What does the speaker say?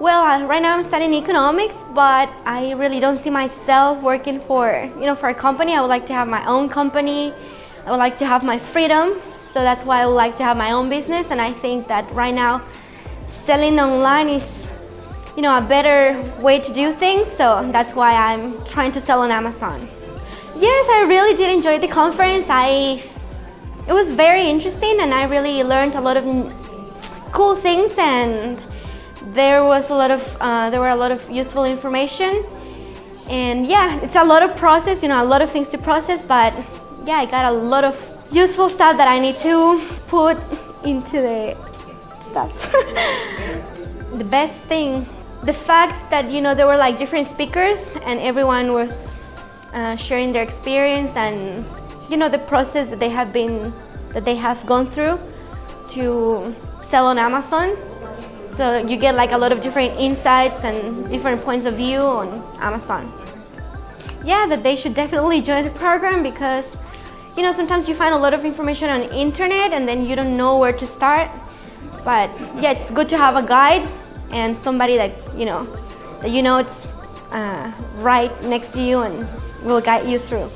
Well, right now I'm studying economics, but I really don't see myself working for, for a company. I would like to have my own company. I would like to have my freedom. So that's why I would like to have my own business. And I think that right now, selling online is, a better way to do things. So that's why I'm trying to sell on Amazon. Yes, I really did enjoy the conference. It was very interesting, and I really learned a lot of cool things, and there were a lot of useful information. And yeah, it's a lot of process, a lot of things to process, but yeah, I got a lot of useful stuff that I need to put into the stuff. The best thing, the fact that there were like different speakers and everyone was sharing their experience and the process that they have gone through to sell on Amazon. So you get like a lot of different insights and different points of view on Amazon. Yeah, that they should definitely join the program because sometimes you find a lot of information on the internet and then you don't know where to start. But yeah, it's good to have a guide and somebody that it's right next to you and will guide you through.